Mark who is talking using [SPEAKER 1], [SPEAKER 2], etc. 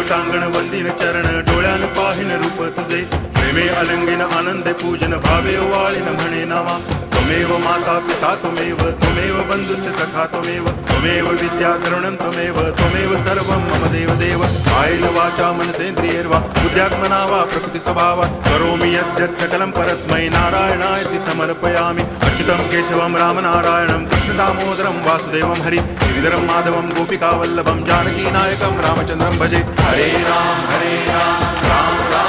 [SPEAKER 1] टांगण वंदिन चरण डोळ्यान पाहिन रूप तुझे प्रेमे अलंगिन आनंदे पूजन भावे वाळीन म्हणे नावा त्वमेव माता पिता त्वमेव बंधुश्च सखा त्वमेव विद्या करुणं त्वमेव सर्वं मम देव कायेन वाचा मनसेन्द्रियैर्वा बुद्ध्यात्मना वा प्रकृति स्वभावात् करोमि यद्यत् सकलं परस्मै नारायणायति समर्पयामि अच्युतं केशवं रामनारायणं कृष्णदामोदरं वासुदेवं हरि गिरिधरं माधवं गोपिकावल्लभं जानकीनायकं रामचन्द्रं भजे हरे राम राम